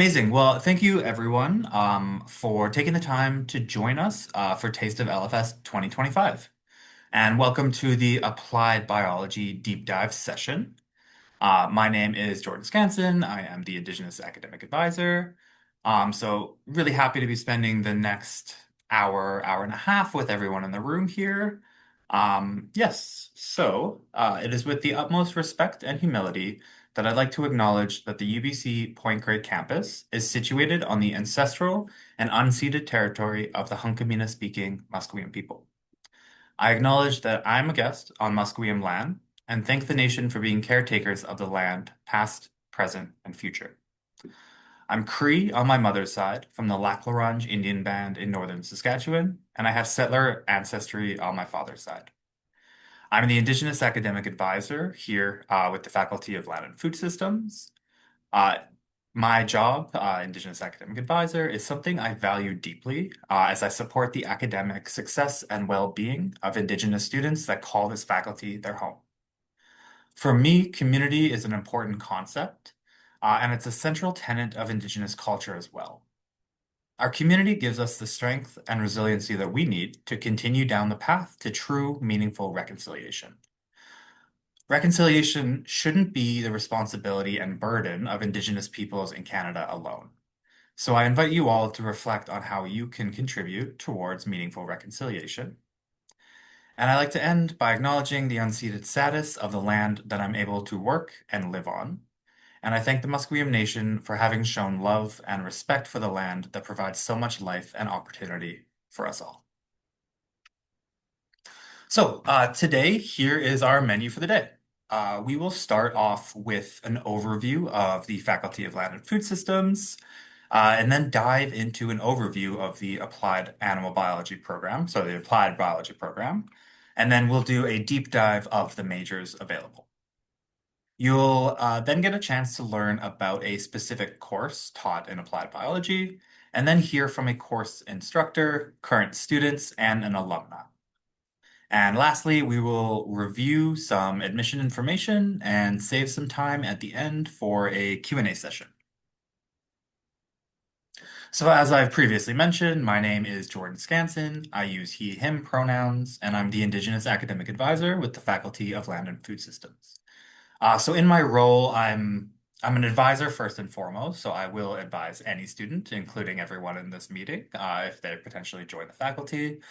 Amazing. Well, thank you everyone for taking the time to join us for Taste of LFS 2025. And welcome to the Applied Biology Deep Dive session. My name is Jordan Scanson. I am the Indigenous Academic Advisor. So really happy to be spending the next hour and a half with everyone in the room here. Yes, it is with the utmost respect and humility that I'd like to acknowledge that the UBC Point Grey campus is situated on the ancestral and unceded territory of the Hunkamina-speaking Musqueam people. I acknowledge that I'm a guest on Musqueam land and thank the nation for being caretakers of the land, past, present, and future. I'm Cree on my mother's side from the Lac La Ronge Indian Band in northern Saskatchewan, and I have settler ancestry on my father's side. I'm the Indigenous Academic Advisor here with the Faculty of Land and Food Systems. Uh, my job, Indigenous Academic Advisor, is something I value deeply as I support the academic success and well-being of Indigenous students that call this faculty their home. For me, community is an important concept, and it's a central tenet of Indigenous culture as well. Our community gives us the strength and resiliency that we need to continue down the path to true, meaningful reconciliation. Reconciliation shouldn't be the responsibility and burden of Indigenous peoples in Canada alone. So I invite you all to reflect on how you can contribute towards meaningful reconciliation. And I like to end by acknowledging the unceded status of the land that I'm able to work and live on. And I thank the Musqueam Nation for having shown love and respect for the land that provides so much life and opportunity for us all. Today, here is our menu for the day. We will start off with an overview of the Faculty of Land and Food Systems, and then dive into an overview of the Applied Animal Biology program, so the Applied Biology program, and then we'll do a deep dive of the majors available. You'll then get a chance to learn about a specific course taught in applied biology, and then hear from a course instructor, current students, and an alumna. And lastly, we will review some admission information and save some time at the end for a Q&A session. So as I've previously mentioned, my name is Jordan Scanson. I use he, him pronouns, and I'm the Indigenous Academic Advisor with the Faculty of Land and Food Systems. So in my role, I'm an advisor first and foremost, so I will advise any student, including everyone in this meeting, if they potentially join the faculty.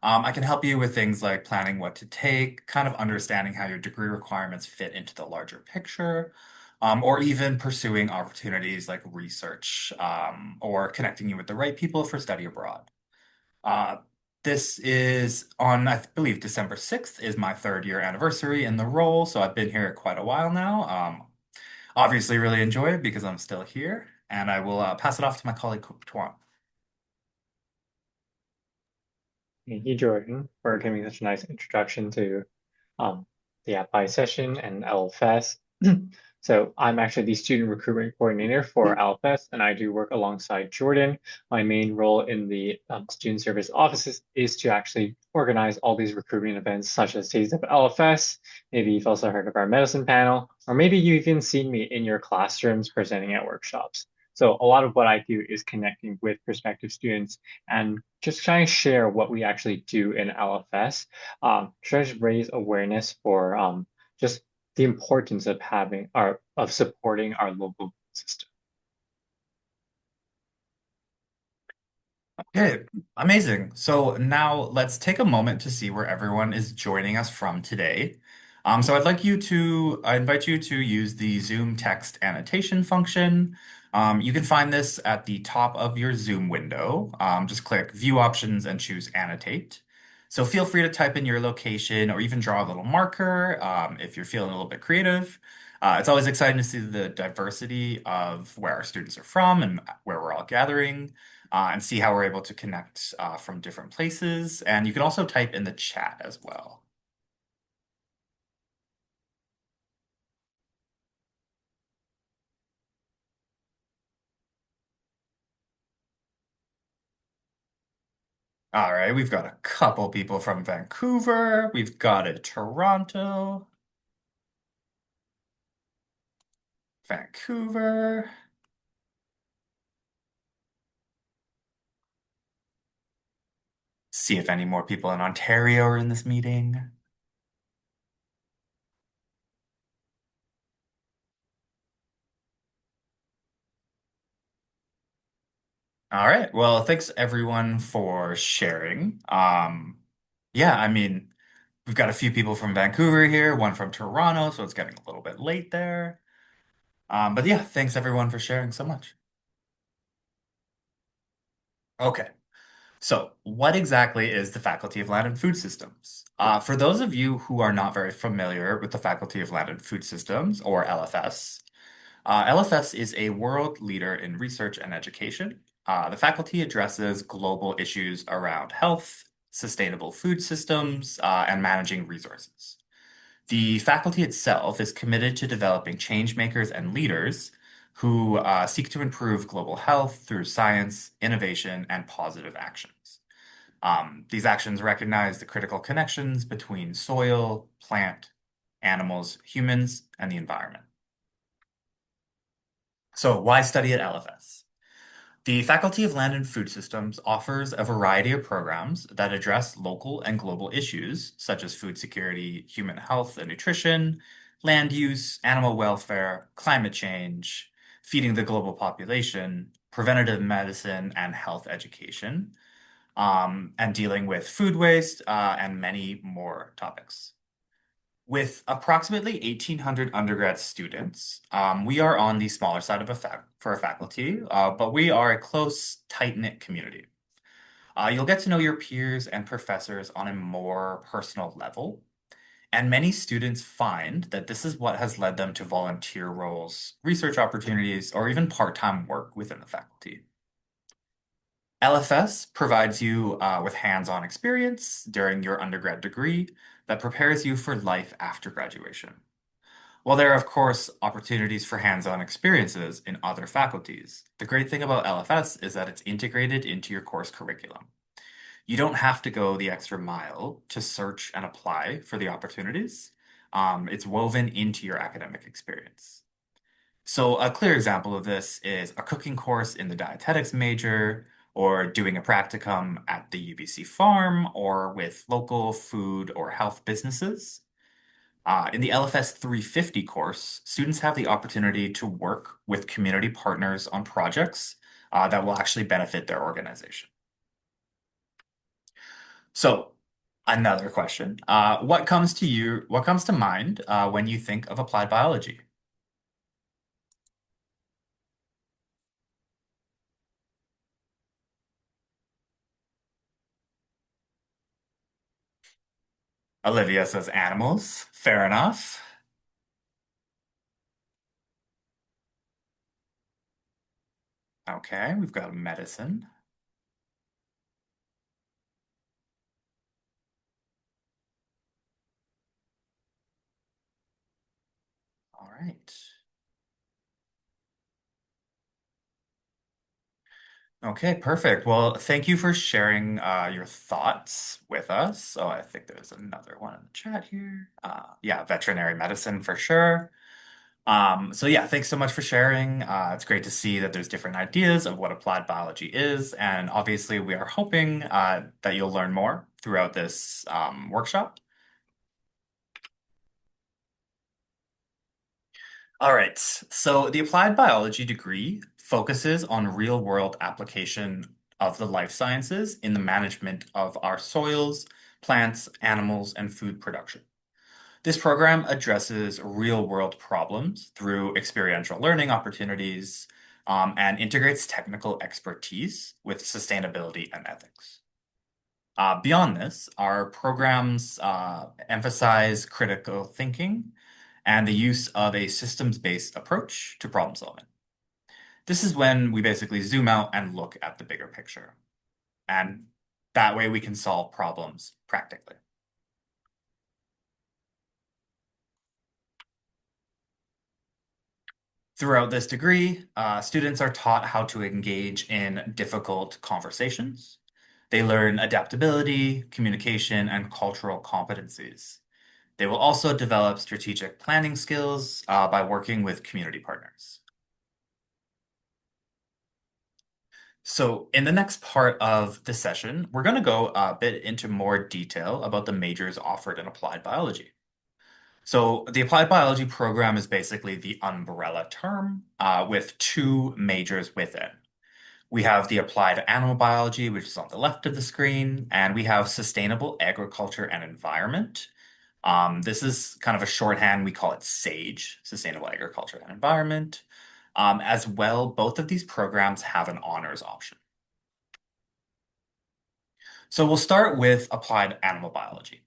I can help you with things like planning what to take, kind of understanding how your degree requirements fit into the larger picture, or even pursuing opportunities like research, or connecting you with the right people for study abroad. Uh, this is on, I believe, December 6th is my third year anniversary in the role, so I've been here quite a while now. Obviously, really enjoy it because I'm still here, and I will pass it off to my colleague, Tuan. Thank you, Jordan, for giving such a nice introduction to um, the APBI session and LFS. So I'm actually the student recruitment coordinator for LFS, and I do work alongside Jordan. My main role in the student service offices is to actually organize all these recruitment events, such as Taste of LFS. Maybe you've also heard of our medicine panel, or maybe you've even seen me in your classrooms presenting at workshops. So a lot of what I do is connecting with prospective students and just trying to share what we actually do in LFS, trying to raise awareness for just the importance of supporting our local system. Okay, amazing. So now let's take a moment to see where everyone is joining us from today. So I invite you to use the Zoom text annotation function. You can find this at the top of your Zoom window. Just click View Options and choose Annotate. So feel free to type in your location or even draw a little marker if you're feeling a little bit creative. It's always exciting to see the diversity of where our students are from and where we're all gathering and see how we're able to connect from different places. And you can also type in the chat as well. All right, we've got a couple people from Vancouver. We've got a Toronto, Vancouver. See if any more people in Ontario are in this meeting. All right. Well, thanks everyone for sharing. Yeah, I mean, we've got a few people from Vancouver here, one from Toronto, so it's getting a little bit late there. But yeah, thanks everyone for sharing so much. Okay. So, what exactly is the Faculty of Land and Food Systems? For those of you who are not very familiar with the Faculty of Land and Food Systems, or LFS, LFS is a world leader in research and education. The faculty addresses global issues around health, sustainable food systems, and managing resources. The faculty itself is committed to developing change makers and leaders who seek to improve global health through science, innovation, and positive actions. These actions recognize the critical connections between soil, plant, animals, humans, and the environment. So, why study at LFS? The Faculty of Land and Food Systems offers a variety of programs that address local and global issues such as food security, human health and nutrition, land use, animal welfare, climate change, feeding the global population, preventative medicine and health education, and dealing with food waste, and many more topics. With approximately 1,800 undergrad students, we are on the smaller side of for a faculty, but we are a close, tight-knit community. You'll get to know your peers and professors on a more personal level, and many students find that this is what has led them to volunteer roles, research opportunities, or even part-time work within the faculty. LFS provides you with hands-on experience during your undergrad degree that prepares you for life after graduation. While there are, of course, opportunities for hands-on experiences in other faculties, the great thing about LFS is that it's integrated into your course curriculum. You don't have to go the extra mile to search and apply for the opportunities. It's woven into your academic experience. So a clear example of this is a cooking course in the dietetics major, or doing a practicum at the UBC farm, or with local food or health businesses. In the LFS 350 course, students have the opportunity to work with community partners on projects that will actually benefit their organization. So, another question. What comes to mind when you think of applied biology? Olivia says animals. Fair enough. Okay, we've got medicine. All right. Okay, perfect. Well, thank you for sharing your thoughts with us. So I think there's another one in the chat here. Yeah, veterinary medicine for sure. So yeah, thanks so much for sharing. It's great to see that there's different ideas of what applied biology is, and obviously we are hoping that you'll learn more throughout this workshop. All right, so the applied biology degree focuses on real-world application of the life sciences in the management of our soils, plants, animals, and food production. This program addresses real-world problems through experiential learning opportunities, and integrates technical expertise with sustainability and ethics. Beyond this, our programs emphasize critical thinking and the use of a systems-based approach to problem solving. This is when we basically zoom out and look at the bigger picture. And that way we can solve problems practically. Throughout this degree, students are taught how to engage in difficult conversations. They learn adaptability, communication, and cultural competencies. They will also develop strategic planning skills by working with community partners. So, in the next part of the session, we're going to go a bit into more detail about the majors offered in applied biology. So, the applied biology program is basically the umbrella term with two majors within. We have the applied animal biology, which is on the left of the screen, and we have sustainable agriculture and environment. This is kind of a shorthand. We call it SAGE, Sustainable Agriculture and Environment. As well, both of these programs have an honors option. So we'll start with applied animal biology.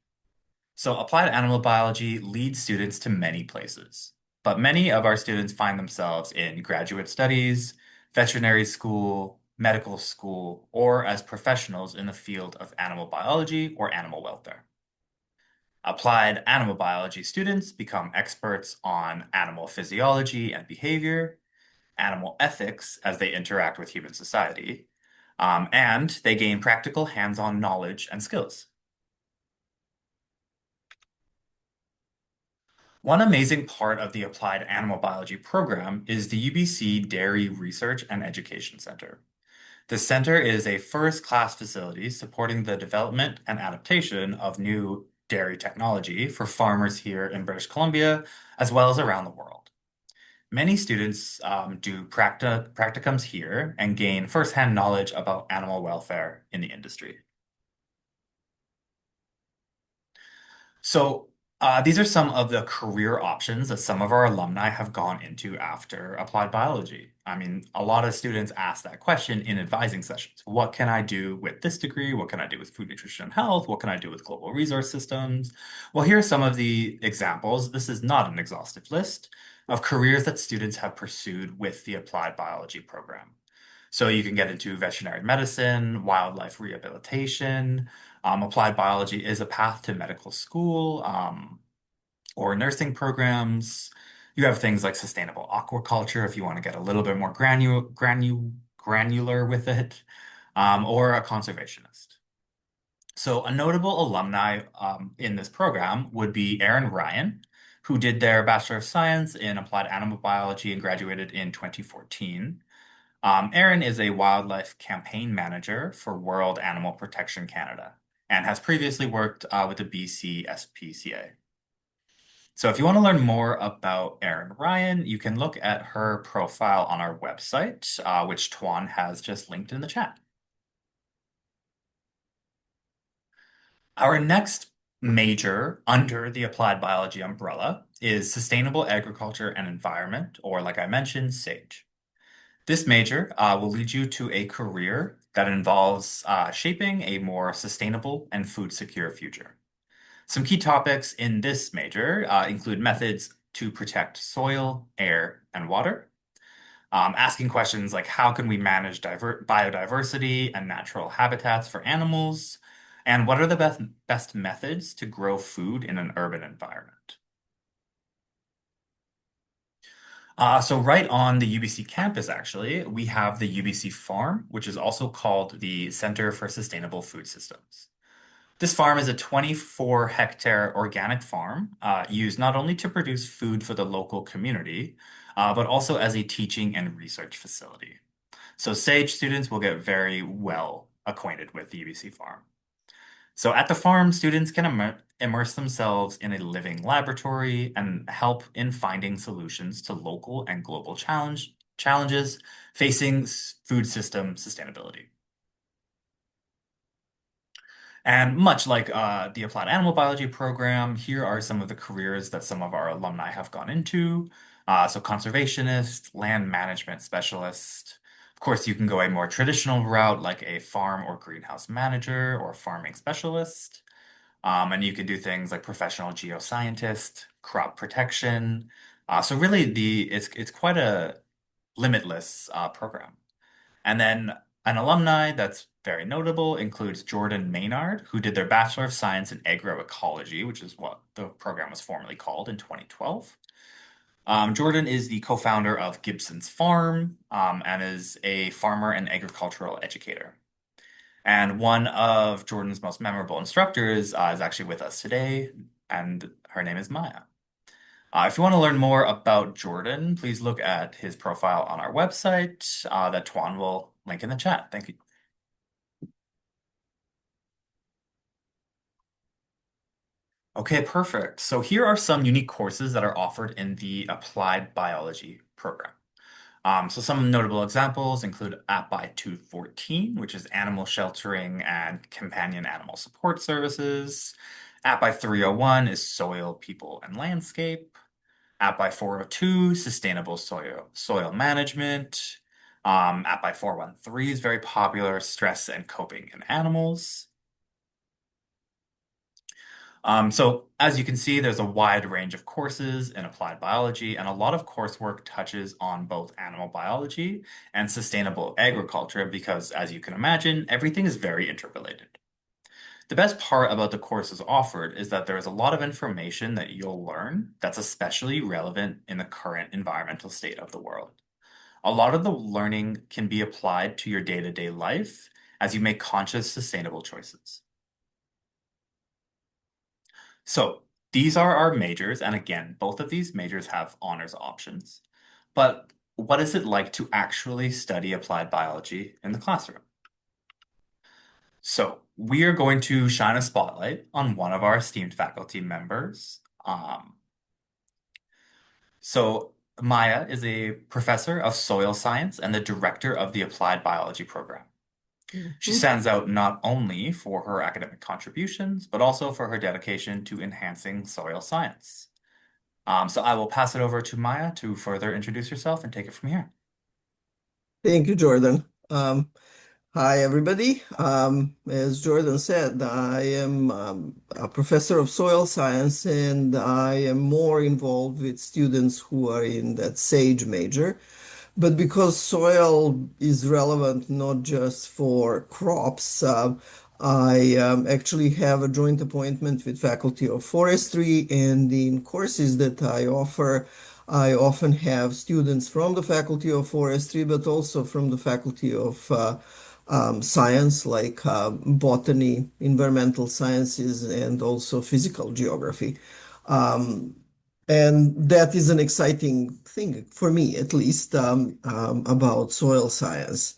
So applied animal biology leads students to many places, but many of our students find themselves in graduate studies, veterinary school, medical school, or as professionals in the field of animal biology or animal welfare. Applied animal biology students become experts on animal physiology and behavior, animal ethics as they interact with human society, and they gain practical hands-on knowledge and skills. One amazing part of the Applied Animal Biology program is the UBC Dairy Research and Education Center. The center is a first-class facility supporting the development and adaptation of new dairy technology for farmers here in British Columbia, as well as around the world. Many students do practicums here and gain firsthand knowledge about animal welfare in the industry. So, these are some of the career options that some of our alumni have gone into after applied biology. I mean, a lot of students ask that question in advising sessions. What can I do with this degree? What can I do with food, nutrition, and health? What can I do with global resource systems? Well, here are some of the examples. This is not an exhaustive list of careers that students have pursued with the applied biology program. So you can get into veterinary medicine, wildlife rehabilitation. Applied biology is a path to medical school or nursing programs. You have things like sustainable aquaculture if you want to get a little bit more granular with it, or a conservationist. So a notable alumni in this program would be Aaron Ryan, who did their Bachelor of Science in Applied Animal Biology and graduated in 2014. Aaron is a wildlife campaign manager for World Animal Protection Canada and has previously worked with the BC SPCA. So if you want to learn more about Erin Ryan, you can look at her profile on our website, which Tuan has just linked in the chat. Our next major under the applied biology umbrella is sustainable agriculture and environment, or like I mentioned, SAGE. This major will lead you to a career that involves shaping a more sustainable and food secure future. Some key topics in this major include methods to protect soil, air, and water, asking questions like how can we manage biodiversity and natural habitats for animals, and what are the best methods to grow food in an urban environment. So right on the UBC campus, actually, we have the UBC Farm, which is also called the Center for Sustainable Food Systems. This farm is a 24-hectare organic farm used not only to produce food for the local community, but also as a teaching and research facility. So SAGE students will get very well acquainted with the UBC farm. So at the farm, students can immerse themselves in a living laboratory and help in finding solutions to local and global challenges facing food system sustainability. And much like the Applied Animal Biology program, here are some of the careers that some of our alumni have gone into. So conservationist, land management specialist. Of course, you can go a more traditional route like a farm or greenhouse manager or farming specialist. And you can do things like professional geoscientist, crop protection. So really it's quite a limitless program. And then an alumni that's very notable includes Jordan Maynard, who did their Bachelor of Science in Agroecology, which is what the program was formerly called in 2012. Jordan is the co-founder of Gibson's Farm and is a farmer and agricultural educator. And one of Jordan's most memorable instructors is actually with us today, and her name is Maya. If you want to learn more about Jordan, please look at his profile on our website that Tuan will Link in the chat. Thank you. Okay, perfect. So here are some unique courses that are offered in the Applied Biology program. So some notable examples include APBI 214, which is Animal Sheltering and Companion Animal Support Services. APBI 301 is Soil, People, and Landscape. APBI 402, Sustainable Soil Management. APBI 413 is very popular, Stress and Coping in Animals. So as you can see, there's a wide range of courses in applied biology, and a lot of coursework touches on both animal biology and sustainable agriculture because, as you can imagine, everything is very interrelated. The best part about the courses offered is that there is a lot of information that you'll learn that's especially relevant in the current environmental state of the world. A lot of the learning can be applied to your day-to-day life as you make conscious, sustainable choices. So these are our majors, and again, both of these majors have honors options. But what is it like to actually study applied biology in the classroom? So we are going to shine a spotlight on one of our esteemed faculty members. So Maya is a professor of soil science and the director of the applied biology program. She Mhm. stands out not only for her academic contributions, but also for her dedication to enhancing soil science. So I will pass it over to Maya to further introduce yourself and take it from here. Thank you, Jordan. Hi, everybody. As Jordan said, I am a professor of soil science, and I am more involved with students who are in that SAGE major. But because soil is relevant not just for crops, I actually have a joint appointment with Faculty of Forestry, and in courses that I offer, I often have students from the Faculty of Forestry, but also from the Faculty of Science, like botany, environmental sciences, and also physical geography. Um, and that is an exciting thing for me, at least, about soil science.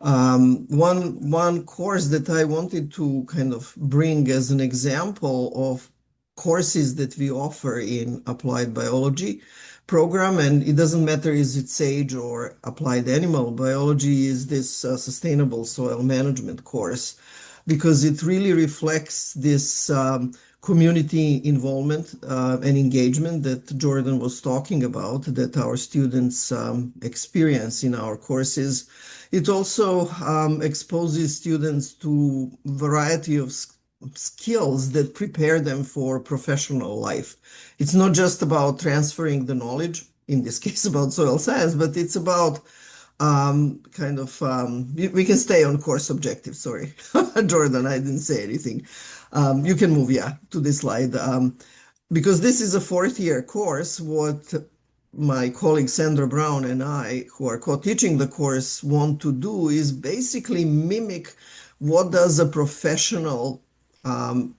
One course that I wanted to kind of bring as an example of courses that we offer in applied biology program, and it doesn't matter is it SAGE or applied animal biology, is this sustainable soil management course because it really reflects this community involvement and engagement that Jordan was talking about, that our students experience in our courses. It also exposes students to variety of skills that prepare them for professional life. It's not just about transferring the knowledge, in this case about soil science, but it's about we can stay on course objectives. Sorry, Jordan, I didn't say anything. You can move, yeah, to this slide. Because this is a fourth year course, what my colleague Sandra Brown and I, who are co-teaching the course, want to do is basically mimic what does a professional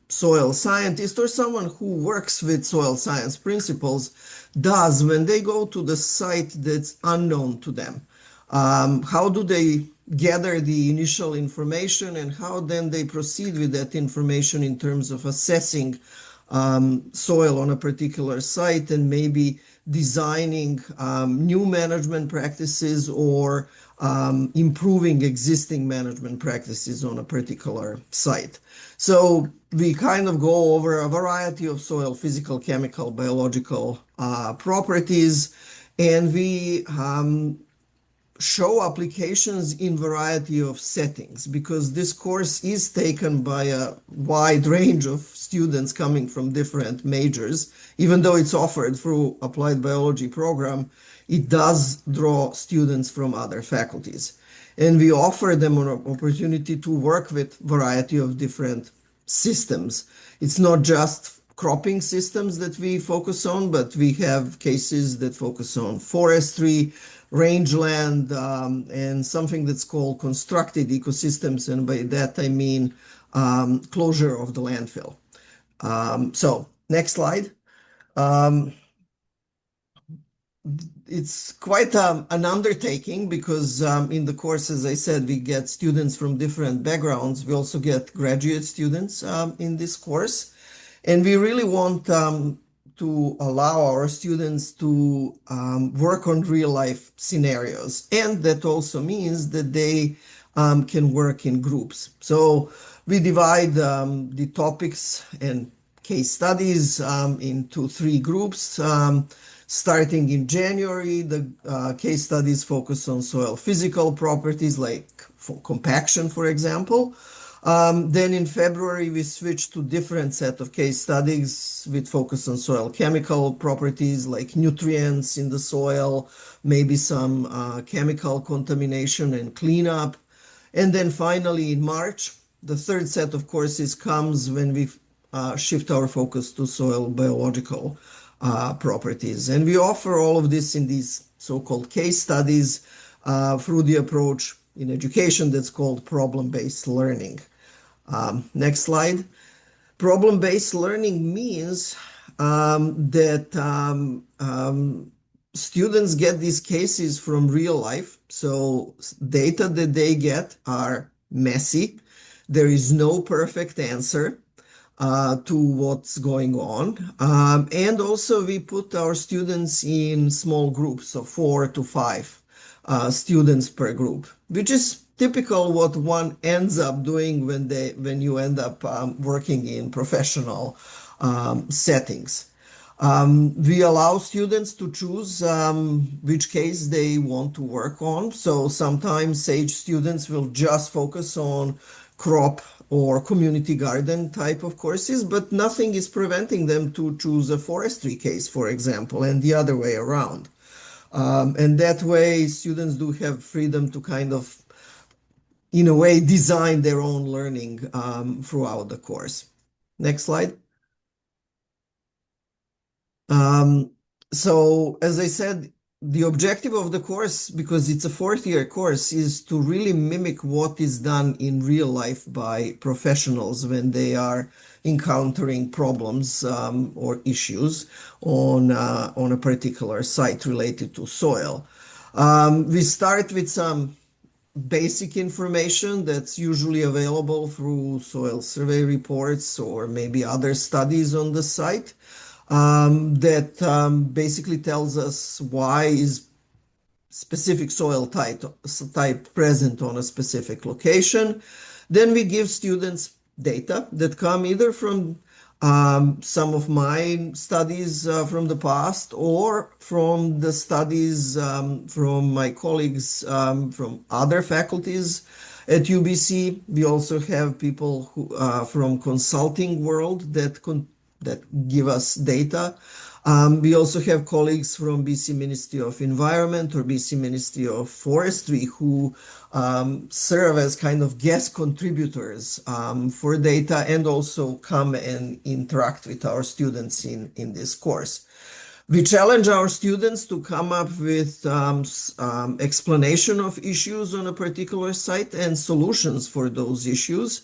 soil scientist or someone who works with soil science principles does when they go to the site that's unknown to them. How do they gather the initial information and how then they proceed with that information in terms of assessing soil on a particular site and maybe designing new management practices or improving existing management practices on a particular site. So we kind of go over a variety of soil physical, chemical, biological properties, and we show applications in variety of settings because this course is taken by a wide range of students coming from different majors. Even though it's offered through applied biology program, it does draw students from other faculties. And we offer them an opportunity to work with variety of different systems. It's not just cropping systems that we focus on, but we have cases that focus on forestry, rangeland, and something that's called constructed ecosystems. And by that, I mean closure of the landfill. So next slide. Um, it's quite an undertaking because in the course, as I said, we get students from different backgrounds. We also get graduate students in this course. And we really want to allow our students to work on real life scenarios. And that also means that they can work in groups. So we divide the topics and case studies into three groups. Starting in January, the case studies focus on soil physical properties like compaction, for example. Then in February, we switched to different set of case studies with focus on soil chemical properties like nutrients in the soil, maybe some chemical contamination and cleanup. And then finally in March, the third set of courses comes when we shift our focus to soil biological properties. And we offer all of this in these so-called case studies through the approach in education that's called problem-based learning. Next slide. Problem-based learning means that students get these cases from real life. So data that they get are messy. There is no perfect answer to what's going on. And also we put our students in small groups of 4 to 5 students per group, which is typical what one ends up doing when you end up working in professional settings. We allow students to choose which case they want to work on. So sometimes SAGE students will just focus on crop or community garden type of courses, but nothing is preventing them to choose a forestry case, for example, and the other way around. And that way, students do have freedom to kind of, in a way, design their own learning throughout the course. Next slide. So, as I said, the objective of the course, because it's a fourth-year course, is to really mimic what is done in real life by professionals when they are encountering problems or issues on a particular site related to soil. We start with some basic information that's usually available through soil survey reports or maybe other studies on the site that basically tells us why is specific soil type present on a specific location. Then we give students data that come either from some of my studies from the past or from the studies from my colleagues from other faculties at UBC. We also have people who from consulting world that give us data. We also have colleagues from BC Ministry of Environment or BC Ministry of Forestry who serve as kind of guest contributors for data and also come and interact with our students in this course. We challenge our students to come up with explanation of issues on a particular site and solutions for those issues.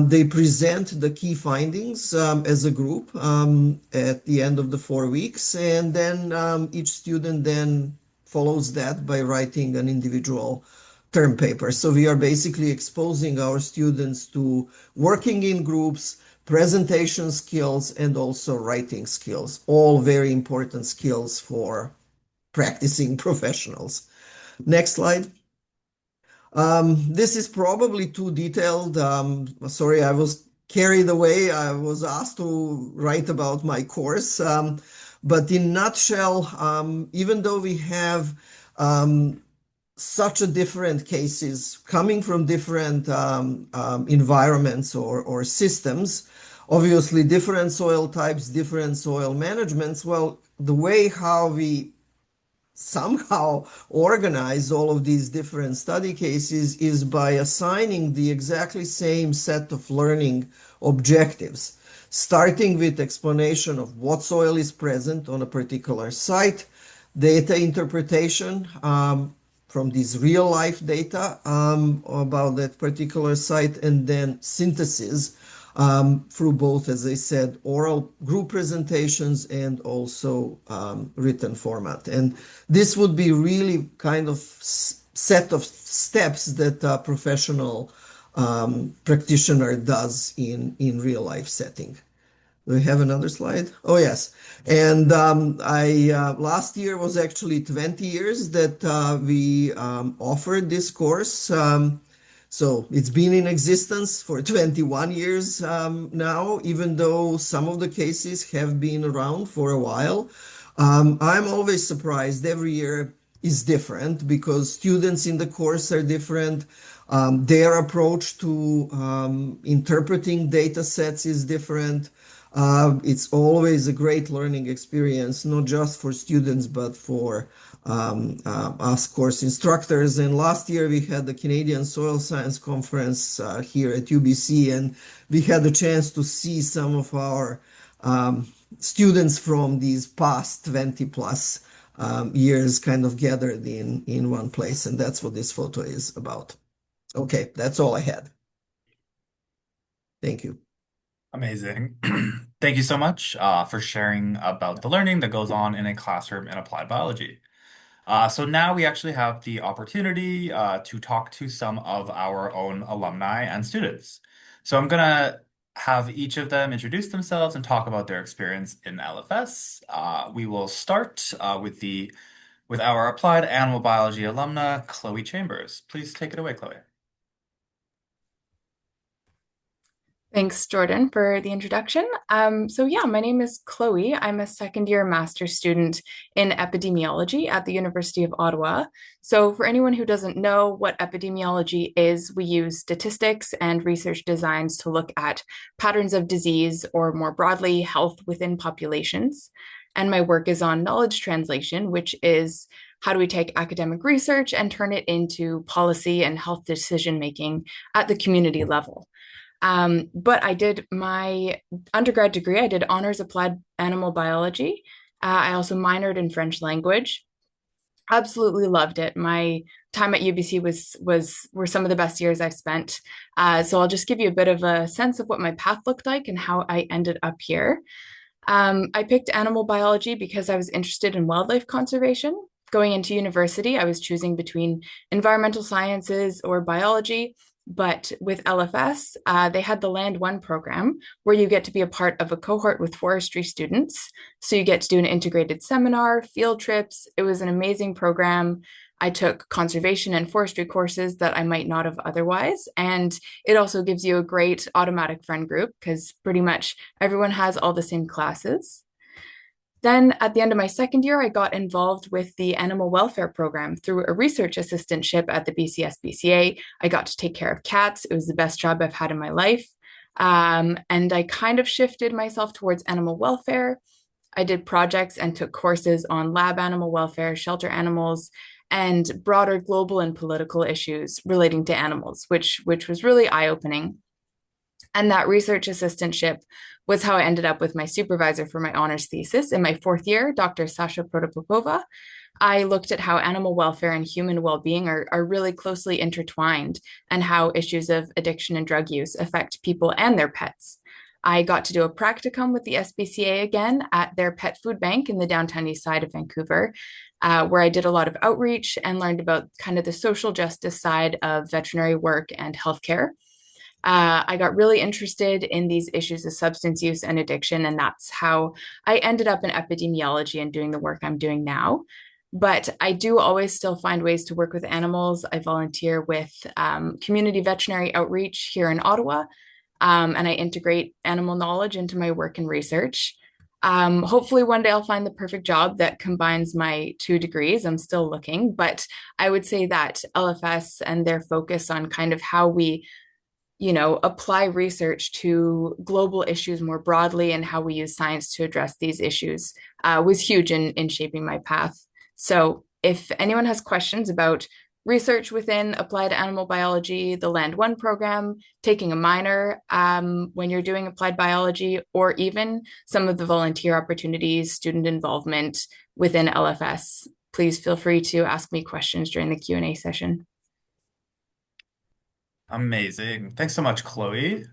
They present the key findings as a group at the end of the 4 weeks, and then each student then follows that by writing an individual term paper. So we are basically exposing our students to working in groups, presentation skills, and also writing skills, all very important skills for practicing professionals. Next slide. This is probably too detailed. Sorry, I was carried away. I was asked to write about my course. But in nutshell, even though we have such a different cases coming from different environments or systems, obviously different soil types, different soil managements, well, the way how we somehow organize all of these different study cases is by assigning the exactly same set of learning objectives, starting with explanation of what soil is present on a particular site, data interpretation from these real life data about that particular site, and then synthesis through both, as I said, oral group presentations and also written format. And this would be really kind of set of steps that a professional practitioner does in real life setting. Do we have another slide? Oh, yes. And I last year was actually 20 years that we offered this course. So it's been in existence for 21 years now, even though some of the cases have been around for a while. I'm always surprised. Every year is different because students in the course are different. Their approach to interpreting data sets is different. It's always a great learning experience, not just for students, but for us course instructors. And last year we had the Canadian Soil Science Conference here at UBC, and we had a chance to see some of our students from these past 20 plus years kind of gathered in one place. And that's what this photo is about. Okay, that's all I had. Thank you. Amazing. Thank you so much for sharing about the learning that goes on in a classroom in applied biology. So now we actually have the opportunity to talk to some of our own alumni and students. So I'm gonna have each of them introduce themselves and talk about their experience in LFS. We will start with our applied animal biology alumna, Chloe Chambers. Please take it away, Chloe. Thanks, Jordan, for the introduction. So yeah, my name is Chloe. I'm a second-year master's student in epidemiology at the University of Ottawa. So for anyone who doesn't know what epidemiology is, we use statistics and research designs to look at patterns of disease, or more broadly, health within populations. And my work is on knowledge translation, which is how do we take academic research and turn it into policy and health decision-making at the community level. But I did my undergrad degree, I did honors applied animal biology. I also minored in French language. Absolutely loved it. My time at UBC were some of the best years I've spent. So I'll just give you a bit of a sense of what my path looked like and how I ended up here. I picked animal biology because I was interested in wildlife conservation. Going into university, I was choosing between environmental sciences or biology. But with LFS, they had the Land 1 program where you get to be a part of a cohort with forestry students. So you get to do an integrated seminar, field trips. It was an amazing program. I took conservation and forestry courses that I might not have otherwise. And it also gives you a great automatic friend group because pretty much everyone has all the same classes. Then at the end of my second year, I got involved with the animal welfare program through a research assistantship at the BCS-BCA. I got to take care of cats. It was the best job I've had in my life. And I kind of shifted myself towards animal welfare. I did projects and took courses on lab animal welfare, shelter animals, and broader global and political issues relating to animals, which was really eye-opening. And that research assistantship was how I ended up with my supervisor for my honors thesis in my fourth year, Dr. Sasha Protopopova. I looked at how animal welfare and human well-being are really closely intertwined and how issues of addiction and drug use affect people and their pets. I got to do a practicum with the SPCA again at their pet food bank in the downtown east side of Vancouver, where I did a lot of outreach and learned about kind of the social justice side of veterinary work and healthcare. I got really interested in these issues of substance use and addiction, and that's how I ended up in epidemiology and doing the work I'm doing now. But I do always still find ways to work with animals. I volunteer with community veterinary outreach here in Ottawa, and I integrate animal knowledge into my work and research. Hopefully one day I'll find the perfect job that combines my two degrees. I'm still looking, but I would say that LFS and their focus on kind of how we apply research to global issues more broadly and how we use science to address these issues was huge in shaping my path. So if anyone has questions about research within applied animal biology, the Land 1 program, taking a minor when you're doing applied biology, or even some of the volunteer opportunities, student involvement within LFS, please feel free to ask me questions during the Q&A session. Amazing. Thanks so much, Chloe.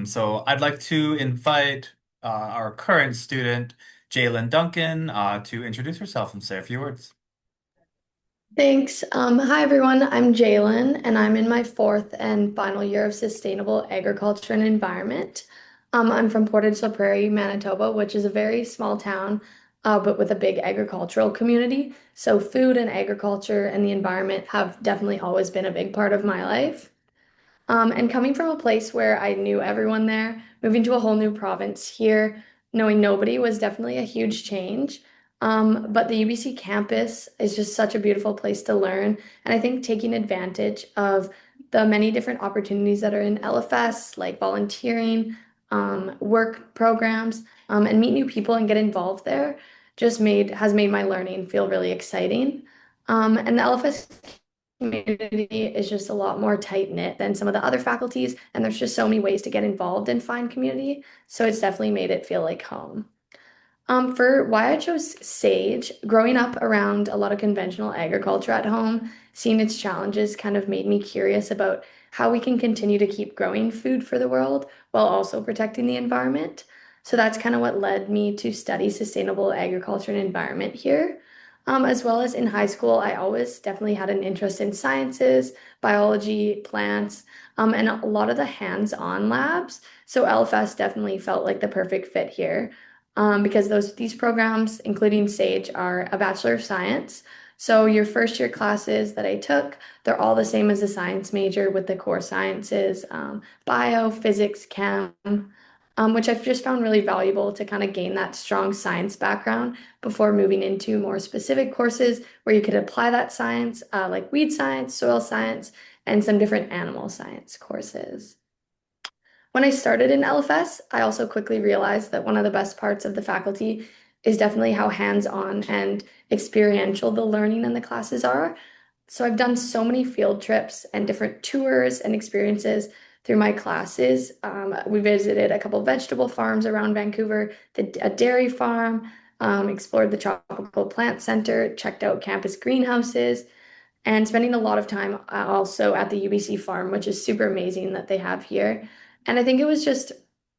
So I'd like to invite our current student, Jaelyn Duncan, to introduce herself and say a few words. Thanks. Hi, everyone. I'm Jaelyn, and I'm in my fourth and final year of sustainable agriculture and environment. I'm from Portage la Prairie, Manitoba, which is a very small town, but with a big agricultural community. So, food and agriculture and the environment have definitely always been a big part of my life. And coming from a place where I knew everyone there, moving to a whole new province here, knowing nobody was definitely a huge change. But the UBC campus is just such a beautiful place to learn. And I think taking advantage of the many different opportunities that are in LFS, like volunteering, work programs, and meet new people and get involved there, has made my learning feel really exciting. And the LFS community is just a lot more tight knit than some of the other faculties, and there's just so many ways to get involved and find community. So it's definitely made it feel like home. For why I chose sage, growing up around a lot of conventional agriculture at home, seeing its challenges kind of made me curious about how we can continue to keep growing food for the world while also protecting the environment. So that's kind of what led me to study sustainable agriculture and environment here. As well as in high school, I always definitely had an interest in sciences, biology, plants, and a lot of the hands-on labs. So LFS definitely felt like the perfect fit here because these programs, including SAGE, are a Bachelor of Science. So your first year classes that I took, they're all the same as a science major with the core sciences, bio, physics, chem, which I've just found really valuable to kind of gain that strong science background before moving into more specific courses where you could apply that science, like weed science, soil science, and some different animal science courses. When I started in LFS, I also quickly realized that one of the best parts of the faculty is definitely how hands-on and experiential the learning in the classes are. So I've done so many field trips and different tours and experiences through my classes. We visited a couple vegetable farms around Vancouver, a dairy farm, explored the Tropical Plant Center, checked out campus greenhouses, and spending a lot of time also at the UBC farm, which is super amazing that they have here. And I think it was just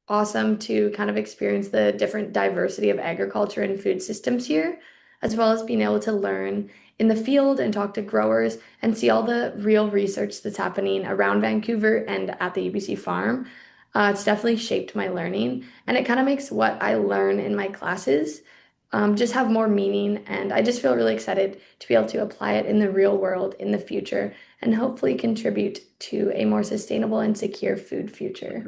awesome to kind of experience the different diversity of agriculture and food systems here, as well as being able to learn in the field and talk to growers and see all the real research that's happening around Vancouver and at the UBC farm. It's definitely shaped my learning, and it kind of makes what I learn in my classes just have more meaning. And I just feel really excited to be able to apply it in the real world in the future and hopefully contribute to a more sustainable and secure food future.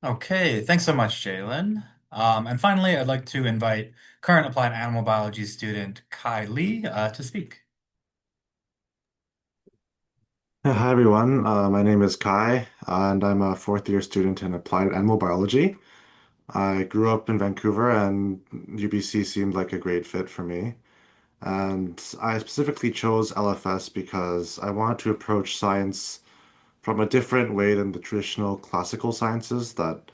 Okay, thanks so much, Jaelyn. And finally, I'd like to invite current applied animal biology student Kai Lee to speak. Yeah, hi everyone. My name is Kai, and I'm a fourth year student in applied animal biology. I grew up in Vancouver, and UBC seemed like a great fit for me. And I specifically chose LFS because I wanted to approach science from a different way than the traditional classical sciences that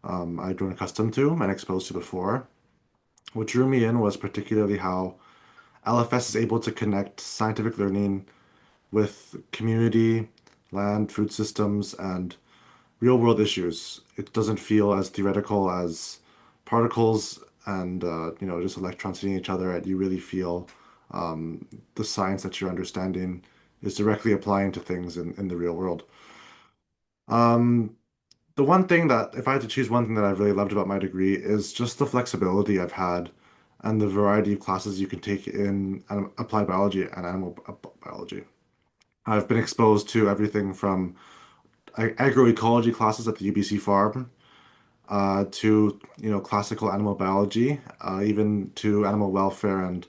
I'd grown accustomed to and exposed to before. What drew me in was particularly how LFS is able to connect scientific learning with community, land, food systems, and real world issues. It doesn't feel as theoretical as particles and just electrons hitting each other. You really feel the science that you're understanding is directly applying to things in the real world. Um, the one thing that, if I had to choose one thing that I really loved about my degree, is just the flexibility I've had and the variety of classes you can take in applied biology and animal biology. I've been exposed to everything from agroecology classes at the UBC farm to classical animal biology, even to animal welfare and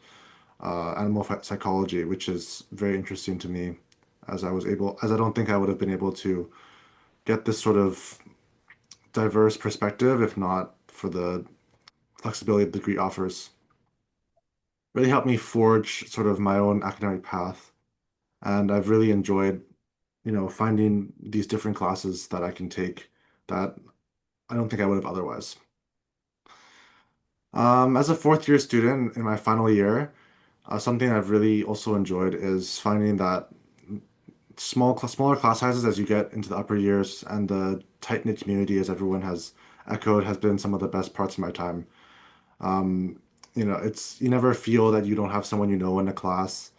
animal psychology, which is very interesting to me, as I don't think I would have been able to get this sort of diverse perspective if not for the flexibility the degree offers. Really helped me forge sort of my own academic path, and I've really enjoyed, finding these different classes that I can take that I don't think I would have otherwise. As a fourth year student in my final year, something I've really also enjoyed is finding that smaller class sizes as you get into the upper years, and the tight-knit community, as everyone has echoed, has been some of the best parts of my time. Um, it's you never feel that you don't have someone you know in a class,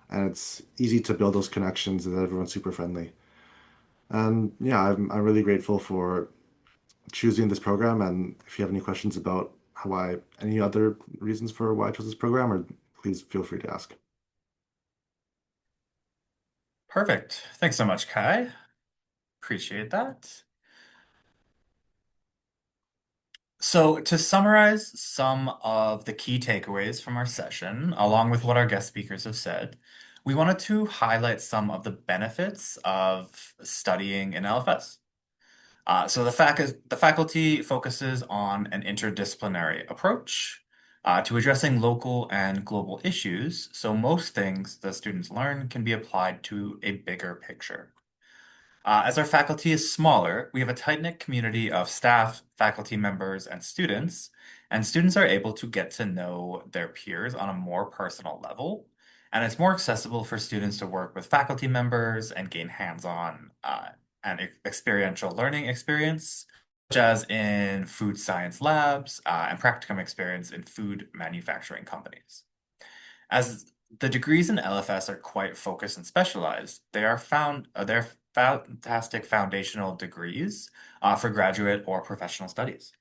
and it's easy to build those connections, and everyone's super friendly. And yeah, I'm really grateful for choosing this program. And if you have any questions about any other reasons for why I chose this program, or please feel free to ask. Perfect. Thanks so much, Kai. Appreciate that. So, to summarize some of the key takeaways from our session, along with what our guest speakers have said, we wanted to highlight some of the benefits of studying in LFS. So the faculty focuses on an interdisciplinary approach to addressing local and global issues, so most things the students learn can be applied to a bigger picture. As our faculty is smaller, we have a tight-knit community of staff, faculty members, and students are able to get to know their peers on a more personal level, and it's more accessible for students to work with faculty members and gain hands-on and experiential learning experience, such as in food science labs and practicum experience in food manufacturing companies. As the degrees in LFS are quite focused and specialized, they're fantastic foundational degrees for graduate or professional studies.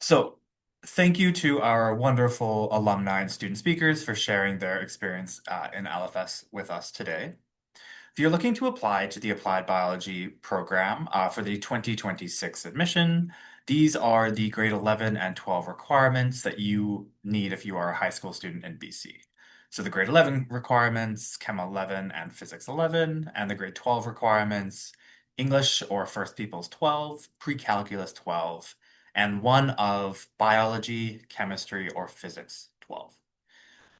So, thank you to our wonderful alumni and student speakers for sharing their experience in LFS with us today. If you're looking to apply to the Applied Biology program for the 2026 admission, these are the grade 11 and 12 requirements that you need if you are a high school student in BC. So the grade 11 requirements, Chem 11 and Physics 11, and the grade 12 requirements, English or First Peoples 12, Pre-Calculus 12, and one of Biology, Chemistry, or Physics 12.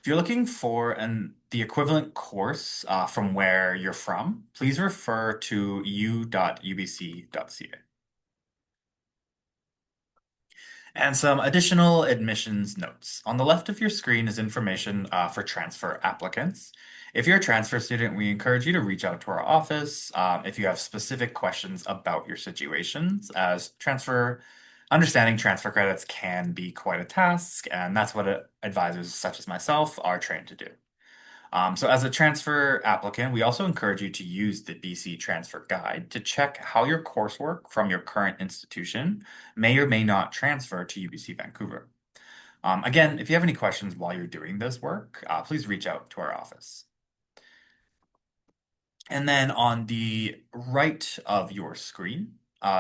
If you're looking for the equivalent course from where you're from, please refer to u.ubc.ca. And some additional admissions notes. On the left of your screen is information for transfer applicants. If you're a transfer student, we encourage you to reach out to our office if you have specific questions about your situations, as understanding transfer credits can be quite a task, and that's what advisors such as myself are trained to do. So as a transfer applicant, we also encourage you to use the BC Transfer Guide to check how your coursework from your current institution may or may not transfer to UBC Vancouver. Again, if you have any questions while you're doing this work, please reach out to our office. And then on the right of your screen,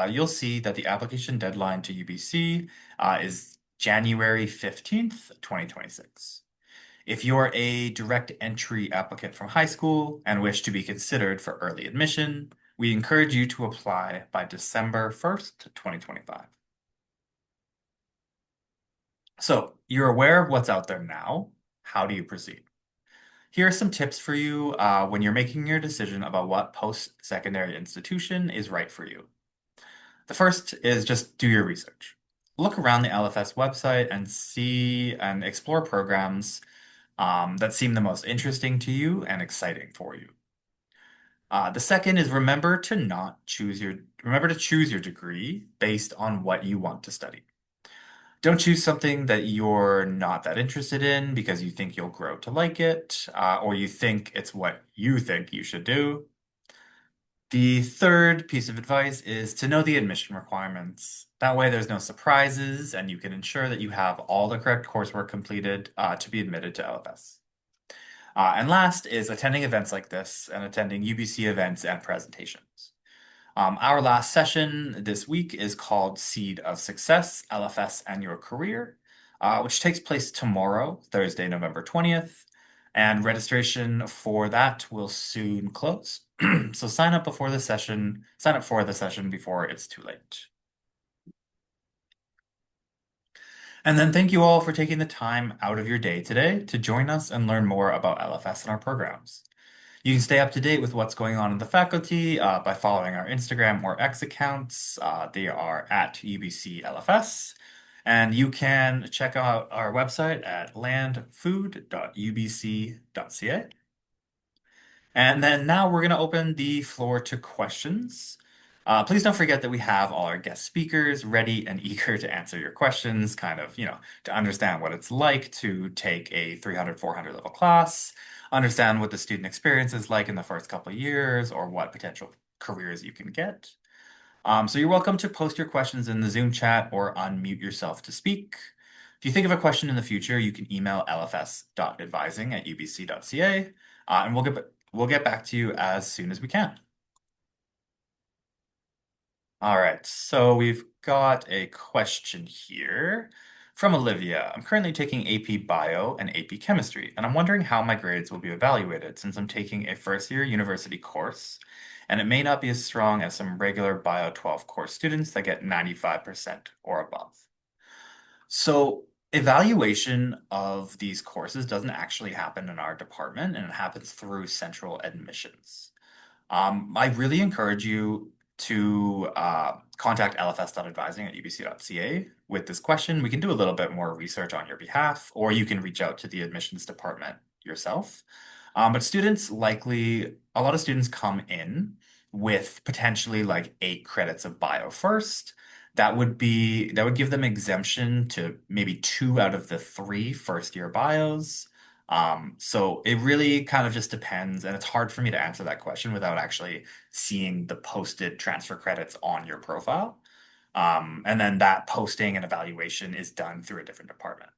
you'll see that the application deadline to UBC is January 15th, 2026. If you're a direct entry applicant from high school and wish to be considered for early admission, we encourage you to apply by December 1st, 2025. So you're aware of what's out there now. How do you proceed? Here are some tips for you when you're making your decision about what post-secondary institution is right for you. The first is just do your research. Look around the LFS website and see and explore programs that seem the most interesting to you and exciting for you. The second is remember to choose your degree based on what you want to study. Don't choose something that you're not that interested in because you think you'll grow to like it, or you think it's what you think you should do. The third piece of advice is to know the admission requirements. That way there's no surprises and you can ensure that you have all the correct coursework completed to be admitted to LFS. And last is attending events like this and attending UBC events and presentations. Our last session this week is called Seed of Success, LFS and Your Career, which takes place tomorrow, Thursday, November 20th. And registration for that will soon close. So sign up for the session before it's too late. And then thank you all for taking the time out of your day today to join us and learn more about LFS and our programs. You can stay up to date with what's going on in the faculty by following our Instagram or X accounts. They are at UBC LFS. And you can check out our website at landfood.ubc.ca. And then now we're going to open the floor to questions. Please don't forget that we have all our guest speakers ready and eager to answer your questions, kind of, to understand what it's like to take a 300, 400 level class, understand what the student experience is like in the first couple of years, or what potential careers you can get. So you're welcome to post your questions in the Zoom chat or unmute yourself to speak. If you think of a question in the future, you can email lfs.advising@ubc.ca, and we'll get back to you as soon as we can. All right, so we've got a question here from Olivia. I'm currently taking AP Bio and AP Chemistry, and I'm wondering how my grades will be evaluated since I'm taking a first-year university course, and it may not be as strong as some regular Bio 12 course students that get 95% or above. So evaluation of these courses doesn't actually happen in our department, and it happens through central admissions. I really encourage you to contact lfs.advising@ubc.ca with this question. We can do a little bit more research on your behalf, or you can reach out to the admissions department yourself. But a lot of students come in with potentially like 8 credits of bio first. That would give them exemption to maybe 2 out of the 3 first-year bios. So it really kind of just depends, and it's hard for me to answer that question without actually seeing the posted transfer credits on your profile. And then that posting and evaluation is done through a different department.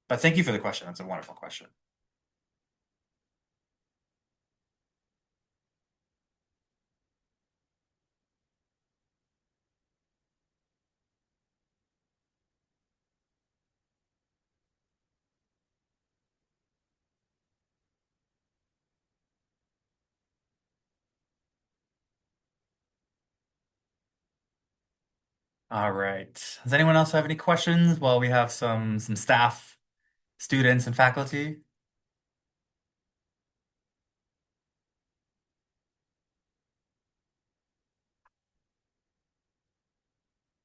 But thank you for the question. That's a wonderful question. All right. Does anyone else have any questions while we have some staff, students, and faculty?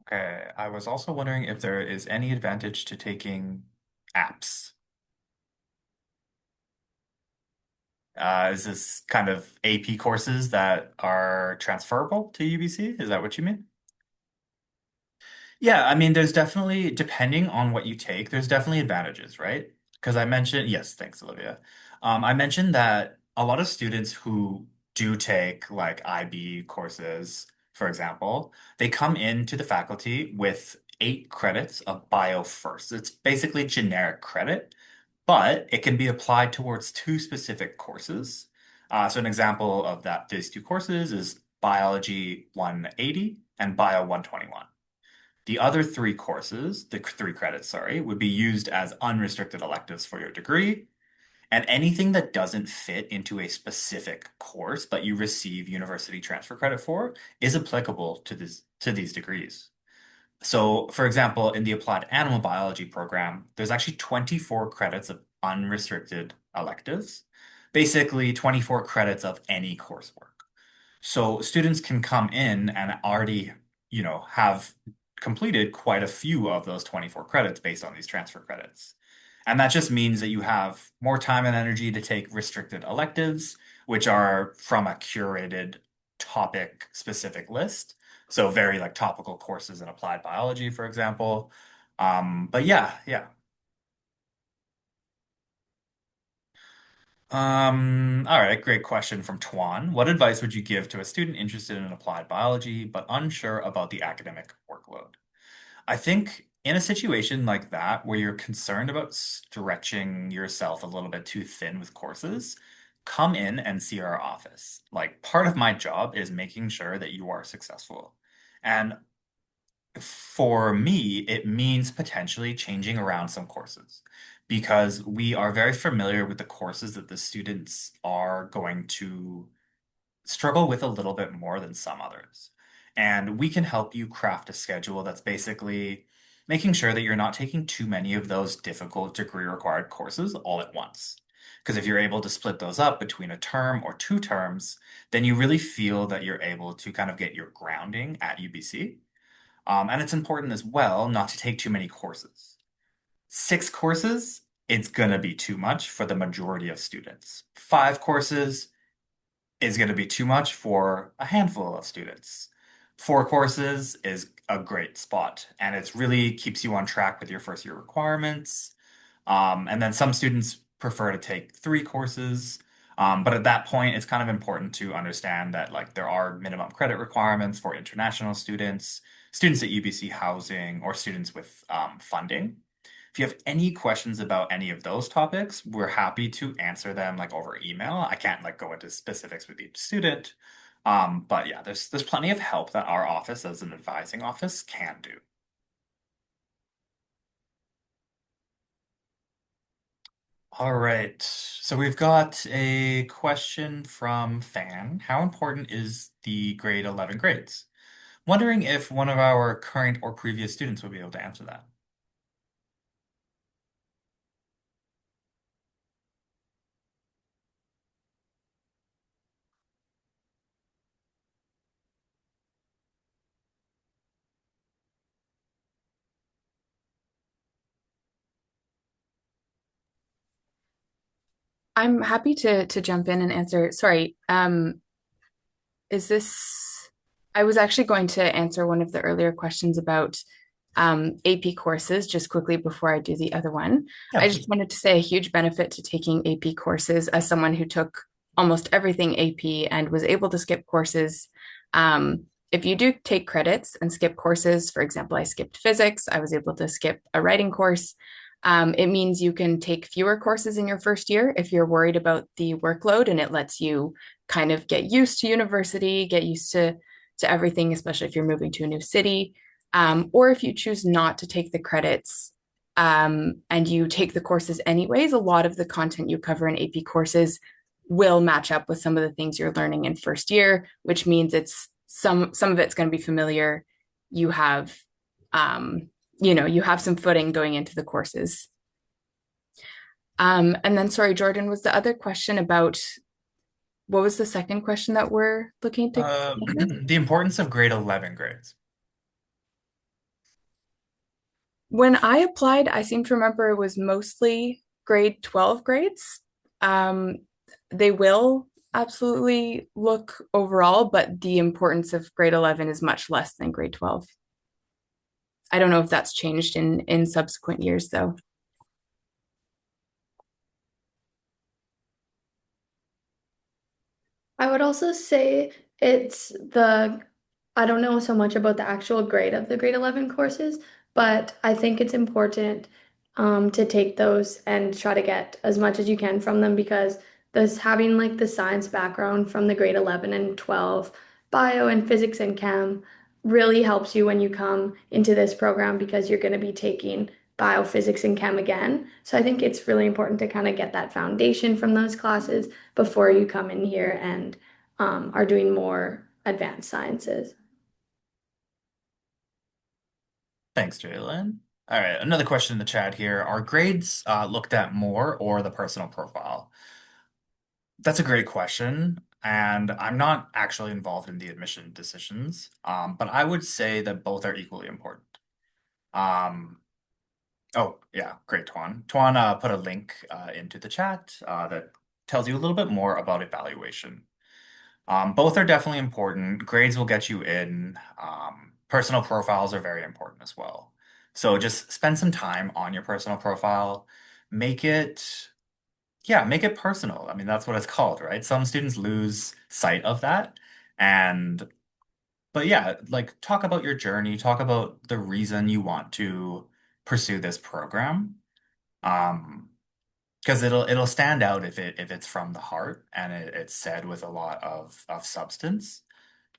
Okay. I was also wondering if there is any advantage to taking apps. Is this kind of AP courses that are transferable to UBC? Is that what you mean? Yeah, I mean, there's definitely, depending on what you take, there's definitely advantages, right? Because yes, thanks, Olivia. I mentioned that a lot of students who do take like IB courses, for example, they come into the faculty with 8 credits of bio first. It's basically generic credit, but it can be applied towards 2 specific courses. So an example of these 2 courses is Biology 180 and Bio 121. The other 3 courses, the 3 credits, sorry, would be used as unrestricted electives for your degree. And anything that doesn't fit into a specific course but you receive university transfer credit for is applicable to these degrees. So, for example, in the applied animal biology program, there's actually 24 credits of unrestricted electives, basically 24 credits of any coursework. So students can come in and already, have completed quite a few of those 24 credits based on these transfer credits. And that just means that you have more time and energy to take restricted electives, which are from a curated topic specific list. So very like topical courses in applied biology, for example. But yeah, yeah. All right, great question from Tuan. What advice would you give to a student interested in applied biology but unsure about the academic workload? I think in a situation like that, where you're concerned about stretching yourself a little bit too thin with courses, come in and see our office. Like, part of my job is making sure that you are successful. And for me, it means potentially changing around some courses because we are very familiar with the courses that the students are going to struggle with a little bit more than some others. And we can help you craft a schedule that's basically making sure that you're not taking too many of those difficult degree required courses all at once. Because if you're able to split those up between a term or 2 terms, then you really feel that you're able to kind of get your grounding at UBC. And it's important as well not to take too many courses. 6 courses, it's gonna be too much for the majority of students. 5 courses is gonna be too much for a handful of students. 4 courses is a great spot, and it really keeps you on track with your first year requirements. And then some students prefer to take 3 courses. But at that point, it's kind of important to understand that like there are minimum credit requirements for international students, students at UBC housing, or students with funding. If you have any questions about any of those topics, we're happy to answer them like over email. I can't like go into specifics with each student. But yeah, there's plenty of help that our office as an advising office can do. All right. So we've got a question from Fan. How important is the grade 11 grades? Wondering if one of our current or previous students would be able to answer that. I'm happy to jump in and answer. Sorry, is this, I was actually going to answer one of the earlier questions about AP courses just quickly before I do the other one. Yeah, I just wanted to say a huge benefit to taking AP courses as someone who took almost everything AP and was able to skip courses. If you do take credits and skip courses, for example, I skipped physics, I was able to skip a writing course. It means you can take fewer courses in your first year if you're worried about the workload, and it lets you kind of get used to university, get used to everything, especially if you're moving to a new city. Or if you choose not to take the credits and you take the courses anyways, a lot of the content you cover in AP courses will match up with some of the things you're learning in first year, which means it's some of it's going to be familiar. You have you have some footing going into the courses. And then sorry, Jordan, was the other question about what was the second question that we're looking to answer? the importance of grade 11 grades. When I applied, I seem to remember it was mostly grade 12 grades. Um, they will absolutely look overall, but the importance of grade 11 is much less than grade 12. I don't know if that's changed in subsequent years, though. I would also say it's the, I don't know so much about the actual grade of the grade 11 courses, but I think it's important to take those and try to get as much as you can from them because this having like the science background from the grade 11 and 12, bio and physics and chem really helps you when you come into this program because you're going to be taking biophysics and chem again. So I think it's really important to kind of get that foundation from those classes before you come in here and are doing more advanced sciences. Thanks, Jaelyn. All right, another question in the chat here. Are grades looked at more or the personal profile? That's a great question, and I'm not actually involved in the admission decisions, but I would say that both are equally important. Um, oh, yeah, great, Tuan. Tuan put a link into the chat that tells you a little bit more about evaluation. Both are definitely important. Grades will get you in. Personal profiles are very important as well. So just spend some time on your personal profile. Make it, yeah, make it personal. I mean, that's what it's called, right? Some students lose sight of that. And, but yeah, like talk about your journey, talk about the reason you want to pursue this program. Um, because it'll stand out if it's from the heart and it's said with a lot of substance.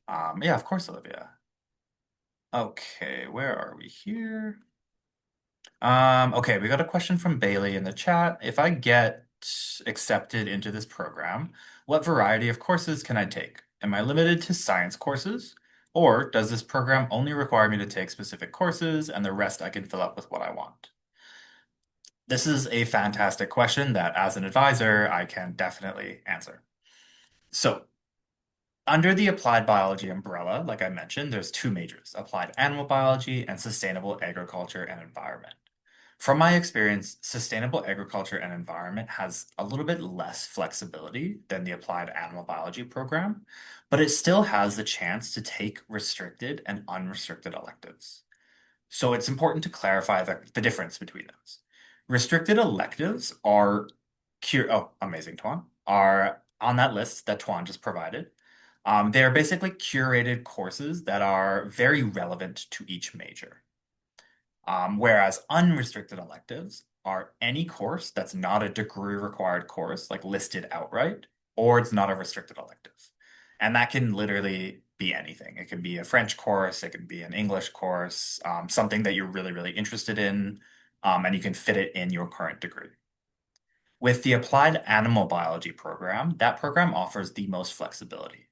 Yeah, of course, Olivia. Okay, where are we here? Okay, we got a question from Bailey in the chat. If I get accepted into this program, what variety of courses can I take? Am I limited to science courses? Or does this program only require me to take specific courses and the rest I can fill up with what I want? This is a fantastic question that as an advisor, I can definitely answer. So, under the applied biology umbrella, like I mentioned, there's two majors, applied animal biology and sustainable agriculture and environment. From my experience, sustainable agriculture and environment has a little bit less flexibility than the applied animal biology program, but it still has the chance to take restricted and unrestricted electives. So it's important to clarify the difference between those. Restricted electives are amazing, Tuan, are on that list that Tuan just provided. They are basically curated courses that are very relevant to each major. Whereas unrestricted electives are any course that's not a degree required course, like listed outright, or it's not a restricted elective. And that can literally be anything. It can be a French course, it can be an English course, something that you're really, really interested in, and you can fit it in your current degree. With the applied animal biology program, that program offers the most flexibility.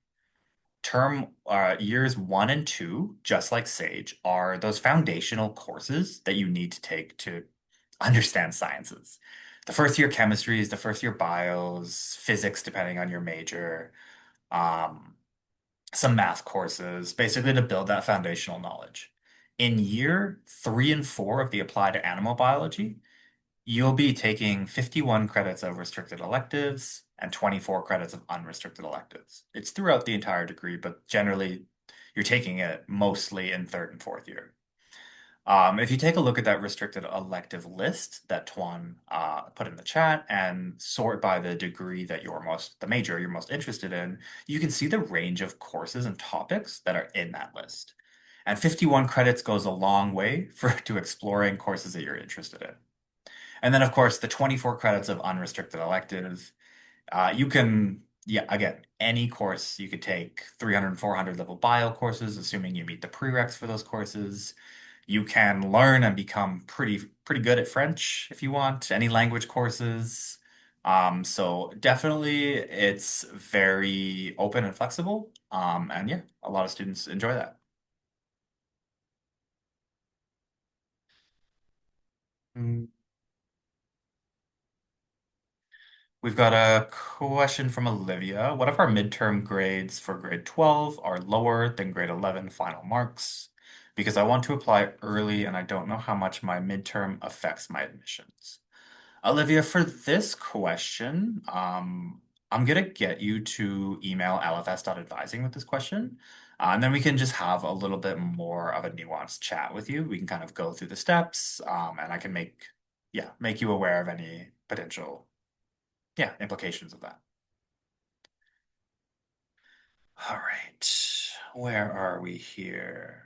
Years 1 and 2, just like SAGE, are those foundational courses that you need to take to understand sciences. The first year chemistries, the first year bios, physics, depending on your major, um, some math courses, basically to build that foundational knowledge. In year 3 and 4 of the applied animal biology, you'll be taking 51 credits of restricted electives and 24 credits of unrestricted electives. It's throughout the entire degree, but generally you're taking it mostly in 3rd and 4th year. If you take a look at that restricted elective list that Tuan put in the chat and sort by the degree that the major you're most interested in, you can see the range of courses and topics that are in that list. And 51 credits goes a long way to exploring courses that you're interested in. And then, of course, the 24 credits of unrestricted elective. You can, yeah, again, any course you could take 300 and 400 level bio courses, assuming you meet the prereqs for those courses. You can learn and become pretty good at French if you want, any language courses. So definitely it's very open and flexible. And yeah, a lot of students enjoy that. Mm. We've got a question from Olivia. What if our midterm grades for grade 12 are lower than grade 11 final marks? Because I want to apply early and I don't know how much my midterm affects my admissions. Olivia, for this question, I'm gonna get you to email lfs.advising with this question. And then we can just have a little bit more of a nuanced chat with you. We can kind of go through the steps, and I can make you aware of any potential implications of that. All right, where are we here?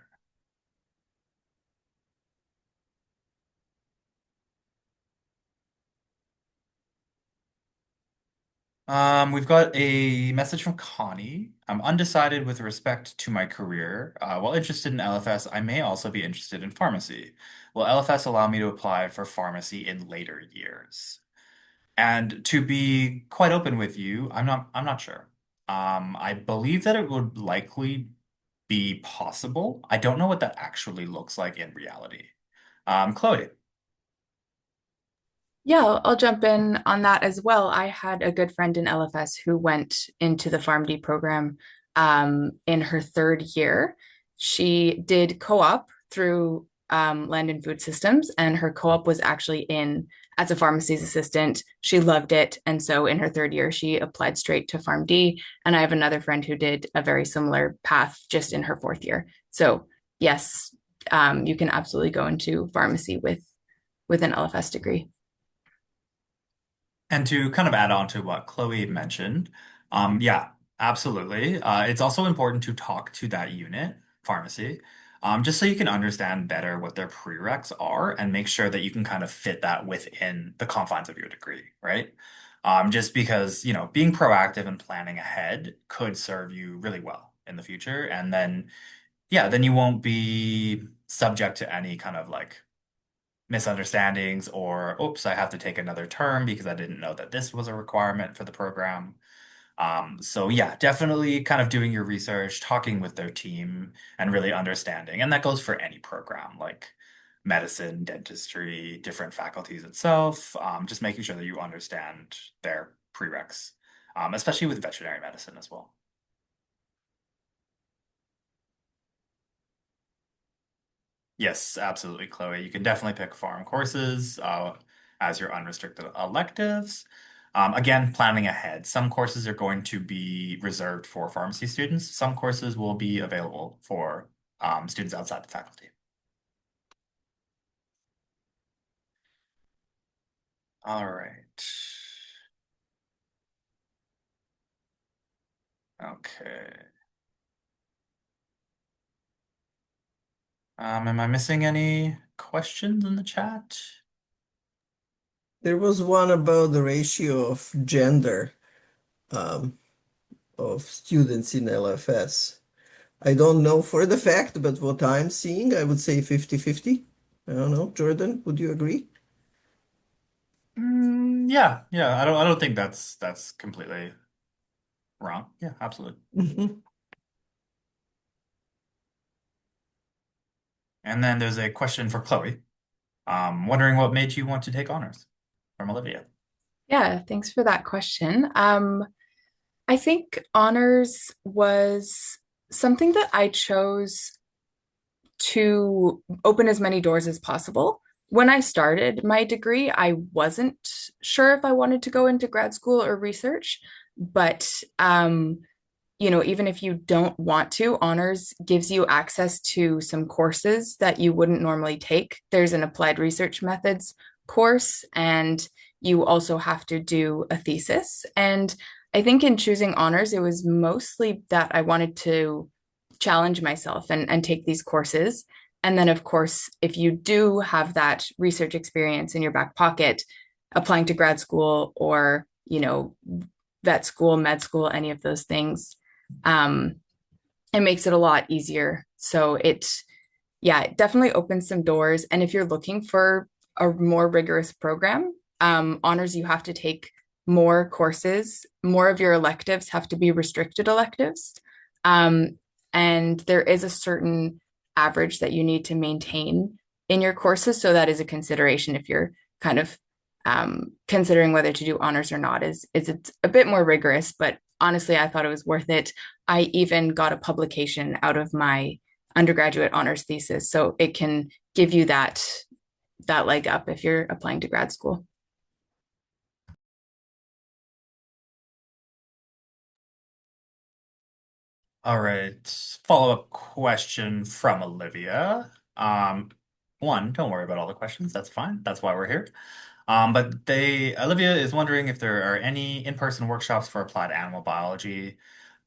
We've got a message from Connie. I'm undecided with respect to my career. While interested in LFS, I may also be interested in pharmacy. Will LFS allow me to apply for pharmacy in later years? And to be quite open with you, I'm not sure. I believe that it would likely be possible. I don't know what that actually looks like in reality. Chloe. Yeah, I'll jump in on that as well. I had a good friend in LFS who went into the PharmD program in her 3rd year. She did co-op through Land and Food Systems, and her co-op was actually in as a pharmacy's assistant. She loved it, and so in her 3rd year, she applied straight to PharmD. And I have another friend who did a very similar path just in her 4th year. So yes, you can absolutely go into pharmacy with an LFS degree. And to kind of add on to what Chloe mentioned, yeah, absolutely. It's also important to talk to that unit, pharmacy, just so you can understand better what their prereqs are and make sure that you can kind of fit that within the confines of your degree, right? Just because, being proactive and planning ahead could serve you really well in the future. And then, yeah, then you won't be subject to any kind of like misunderstandings or, oops, I have to take another term because I didn't know that this was a requirement for the program. So yeah, definitely kind of doing your research, talking with their team, and really understanding. And that goes for any program like medicine, dentistry, different faculties itself. Just making sure that you understand their prereqs, especially with veterinary medicine as well. Yes, absolutely, Chloe. You can definitely pick farm courses as your unrestricted electives. Again, planning ahead. Some courses are going to be reserved for pharmacy students. Some courses will be available for students outside the faculty. All right. Okay. Am I missing any questions in the chat? There was one about the ratio of gender um, of students in LFS. I don't know for the fact, but what I'm seeing, I would say 50-50. I don't know. Jordan, would you agree? Yeah. I don't think that's completely wrong. Yeah, absolutely. Mhm. And then there's a question for Chloe. Wondering what made you want to take honors from Olivia. Yeah, thanks for that question. I think honors was something that I chose to open as many doors as possible. When I started my degree, I wasn't sure if I wanted to go into grad school or research, but even if you don't want to, honors gives you access to some courses that you wouldn't normally take. There's an applied research methods course, and you also have to do a thesis. And I think in choosing honors, it was mostly that I wanted to challenge myself and take these courses. And then, of course, if you do have that research experience in your back pocket, applying to grad school or, vet school, med school, any of those things, um, it makes it a lot easier. So yeah, it definitely opens some doors. And if you're looking for a more rigorous program, honors, you have to take more courses. More of your electives have to be restricted electives. Um, and there is a certain average that you need to maintain in your courses. So that is a consideration if you're kind of considering whether to do honors or not. Is it's a bit more rigorous, but honestly, I thought it was worth it. I even got a publication out of my undergraduate honors thesis, so it can give you that leg up if you're applying to grad school. All right. Follow-up question from Olivia. One, don't worry about all the questions. That's fine. That's why we're here. But Olivia is wondering if there are any in-person workshops for applied animal biology.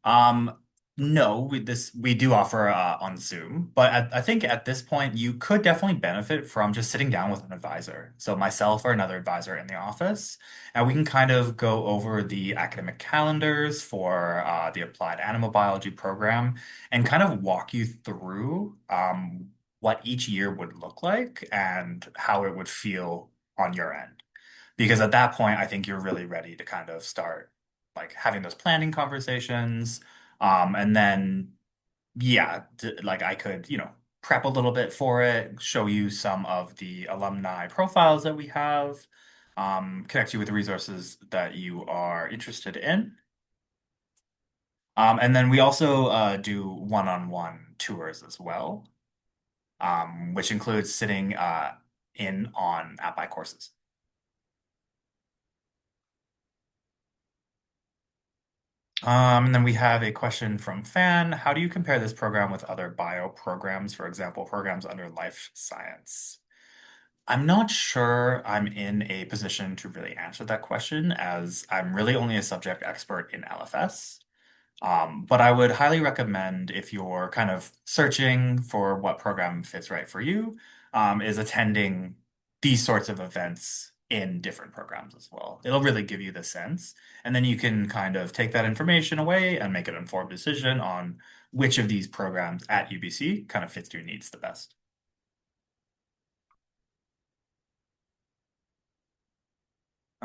Um, no, we do offer on Zoom, but I think at this point you could definitely benefit from just sitting down with an advisor. So myself or another advisor in the office, and we can kind of go over the academic calendars for the applied animal biology program and kind of walk you through what each year would look like and how it would feel on your end. Because at that point, I think you're really ready to kind of start like having those planning conversations. And then, yeah, like I could, prep a little bit for it, show you some of the alumni profiles that we have, connect you with the resources that you are interested in. And then we also do one-on-one tours as well, which includes sitting in on APBI courses. And then we have a question from Fan. How do you compare this program with other bio programs, for example, programs under life science? I'm not sure I'm in a position to really answer that question as I'm really only a subject expert in LFS. But I would highly recommend if you're kind of searching for what program fits right for you, is attending these sorts of events in different programs as well. It'll really give you the sense, and then you can kind of take that information away and make an informed decision on which of these programs at UBC kind of fits your needs the best.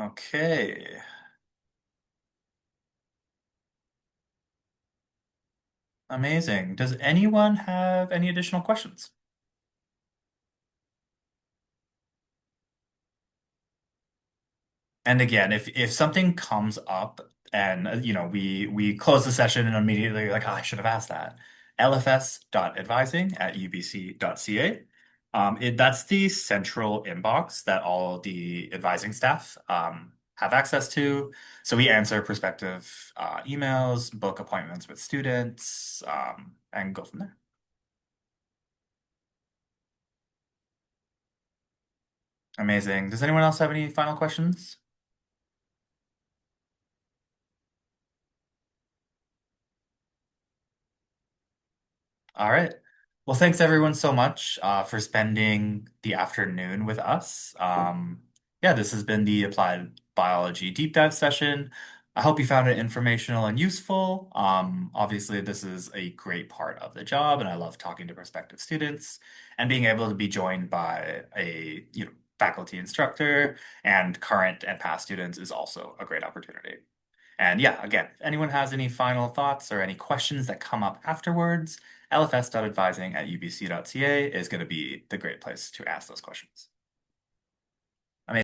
Okay. Amazing. Does anyone have any additional questions? And again, if something comes up and we close the session and immediately like, oh, I should have asked that. lfs.advising@ubc.ca. That's the central inbox that all the advising staff have access to. So we answer prospective emails, book appointments with students, and go from there. Amazing. Does anyone else have any final questions? All right. Well, thanks everyone so much for spending the afternoon with us. Yeah, this has been the Applied Biology Deep Dive session. I hope you found it informational and useful. Obviously, this is a great part of the job, and I love talking to prospective students and being able to be joined by a, faculty instructor and current and past students is also a great opportunity. And yeah, again, if anyone has any final thoughts or any questions that come up afterwards, lfs.advising@ubc.ca is going to be the great place to ask those questions.